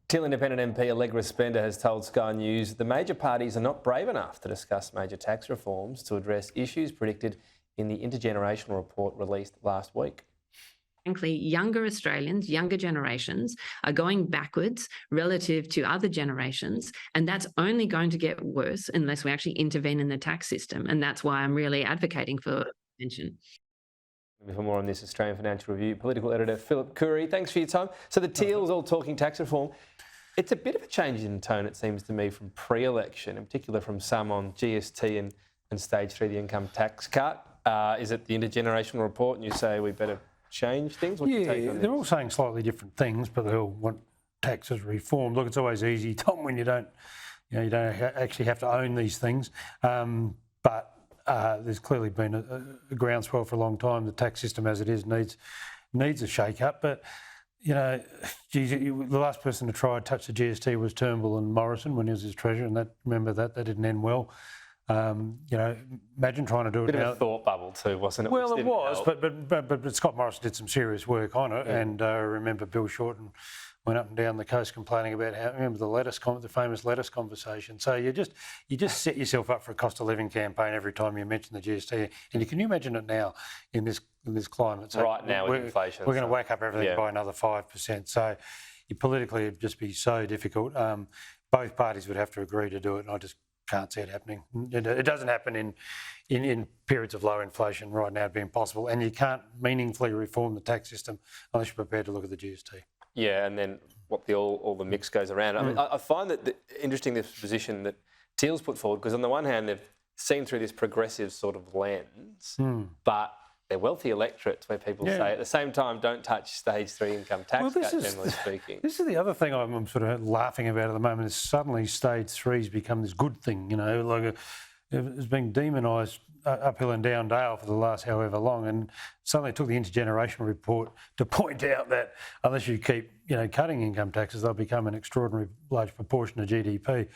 Teal Independent MP Allegra Spender has told Sky News the major parties are not brave enough to discuss major tax reforms to address issues predicted in the intergenerational report released last week. Frankly, younger Australians, younger generations are going backwards relative to other generations, and that's only going to get worse unless we actually intervene in the tax system, and that's why I'm really advocating for intervention. For more on this, Australian Financial Review political editor Phillip Coorey, thanks for your time. So the Teals all talking tax reform. It's a bit of a change in tone, it seems to me, from pre-election, in particular from some on GST and Stage 3, the income tax cut. Is it the intergenerational report and you say we better change things? What's your take on this? They're all saying slightly different things, but they all want taxes reformed. Look, it's always easy, Tom, when you don't actually have to own these things. But there's clearly been a groundswell for a long time. The tax system as it is needs a shake-up. But, you know, geez, the last person to try to touch the GST was Turnbull and Morrison when he was his treasurer, and remember that didn't end well. You know, imagine trying to do it now. Bit of a thought bubble too, wasn't it? Well, it was, but Scott Morrison did some serious work on it, and I remember Bill Shorten went up and down the coast complaining about how, remember the famous lettuce conversation. So you just set yourself up for a cost of living campaign every time you mention the GST, and can you imagine it now in this climate? So right now with inflation, we're going to whack up everything by another 5%. So politically, it'd just be so difficult. Both parties would have to agree to do it, and I just can't see it happening. It doesn't happen in periods of low inflation right now. It'd be impossible, and you can't meaningfully reform the tax system unless you're prepared to look at the GST. Yeah, and then what all the mix goes around. I mean, I find that interesting this position that Teal's put forward, because on the one hand they've seen through this progressive sort of lens, but they're wealthy electorates where people say at the same time don't touch Stage 3 income tax cut, generally speaking. This is the other thing I'm sort of laughing about at the moment is suddenly Stage 3's become this good thing, you know, like it's been demonised uphill and down dale for the last however long, and suddenly it took the intergenerational report to point out that unless you keep, you know, cutting income taxes, they'll become an extraordinary large proportion of GDP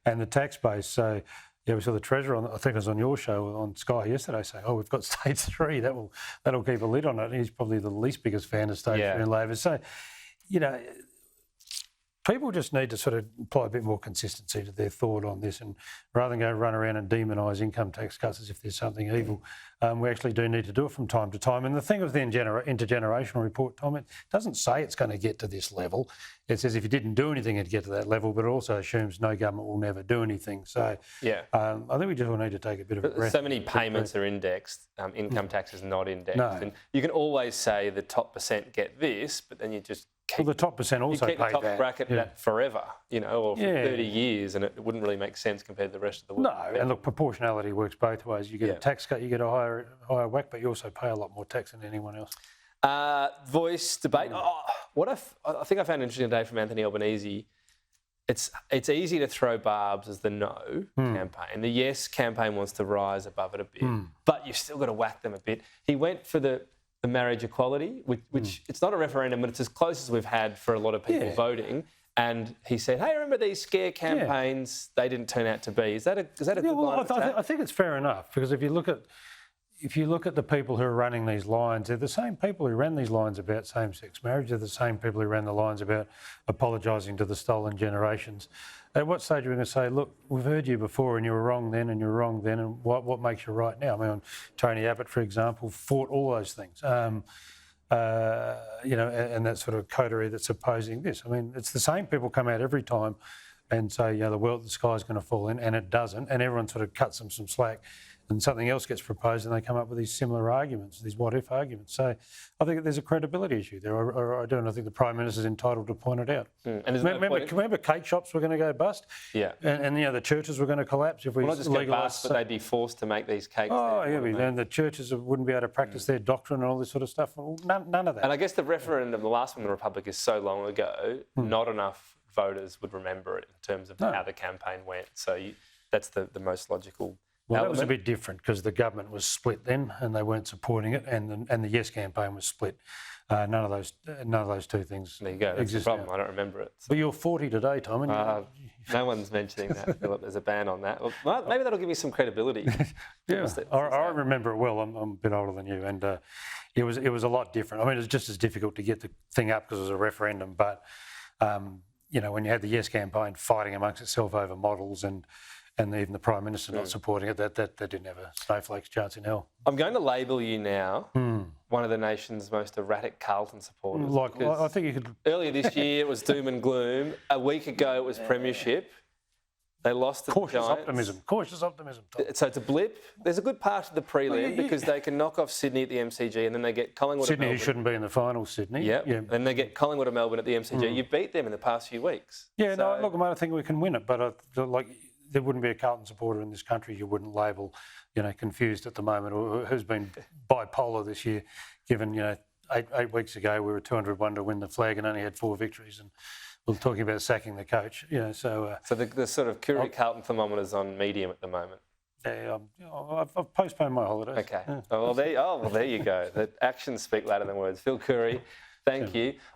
and the tax base. So yeah, we saw the Treasurer, I think it was on your show on Sky yesterday, say, "Oh, we've got Stage 3. That'll keep a lid on it." He's probably the least biggest fan of Stage 3 in Labor. So, you know, people just need to sort of apply a bit more consistency to their thought on this, and rather than go run around and demonise income tax cuts as if there's something evil, we actually do need to do it from time to time. And the thing with the intergenerational report, Tom, it doesn't say it's going to get to this level. It says if you didn't do anything, it'd get to that level, but it also assumes no government will never do anything. So I think we just all need to take a bit of a breath. So many payments are indexed, income tax is not indexed. No. And you can always say the top percent get this, but then you just keep, the top percent also keep the top bracket that forever, you know, or for 30 years, and it wouldn't really make sense compared to the rest of the world. No, and look, proportionality works both ways. You get a tax cut, you get a higher whack, but you also pay a lot more tax than anyone else. Voice debate. I think I found interesting today from Anthony Albanese. It's easy to throw barbs as the no campaign. The yes campaign wants to rise above it a bit, but you've still got to whack them a bit. He went for the marriage equality, which it's not a referendum, but it's as close as we've had for a lot of people voting. And he said, "Hey, remember these scare campaigns? They didn't turn out to be." Is that a good line of attack? I think it's fair enough, because if you look at the people who are running these lines, they're the same people who ran these lines about same-sex marriage. They're the same people who ran the lines about apologising to the stolen generations. At what stage are we going to say, "Look, we've heard you before, and you were wrong then, and you were wrong then, and what makes you right now?" I mean, Tony Abbott, for example, fought all those things. You know, and that sort of coterie that's opposing this. I mean, it's the same people come out every time and say, you know, the sky's going to fall in, and it doesn't, and everyone sort of cuts them some slack, and something else gets proposed, and they come up with these similar arguments, these what-if arguments. So I think there's a credibility issue there. I do, and I think the Prime Minister's entitled to point it out. And remember cake shops were going to go bust? Yeah. And you know, the churches were going to collapse if we not just go bust, but they'd be forced to make these cakes. And the churches wouldn't be able to practice their doctrine and all this sort of stuff. None of that. And I guess the referendum, the last one in the Republic, is so long ago, not enough voters would remember it in terms of how the campaign went. So that's the most logical. Well, that was a bit different because the government was split then, and they weren't supporting it, and the Yes campaign was split. None of those two things. There you go. That's the problem. I don't remember it. So. But you're 40 today, Tom. And no one's mentioning that, Phillip. There's a ban on that. Well, maybe that'll give you some credibility. I remember it well. I'm a bit older than you, and it was a lot different. I mean, it was just as difficult to get the thing up because it was a referendum, but. you know, when you had the Yes campaign fighting amongst itself over models and even the Prime Minister not supporting it, that didn't have a snowflake's chance in hell. I'm going to label you now one of the nation's most erratic Carlton supporters. Like, I think you could... Earlier this year it was doom and gloom. A week ago it was premiership. They lost to the Giants. Cautious optimism. Tom. So it's a blip. There's a good part of the prelim because they can knock off Sydney at the MCG and then they get Collingwood Sydney, at Melbourne. who shouldn't be in the final, Sydney. Yep. Yeah. Then they get Collingwood at Melbourne at the MCG. You beat them in the past few weeks. Yeah, so... no, look, I think we can win it, but there wouldn't be a Carlton supporter in this country you wouldn't label, you know, confused at the moment or who's been bipolar this year, given, you know, eight weeks ago we were 201 to win the flag and only had 4 victories and we're talking about sacking the coach, you know, so... so the sort of Coorey Carlton thermometer's on medium at the moment. Yeah, I've postponed my holidays. Okay. Yeah. Well, there you go. The actions speak louder than words. Phil Coorey, thank you.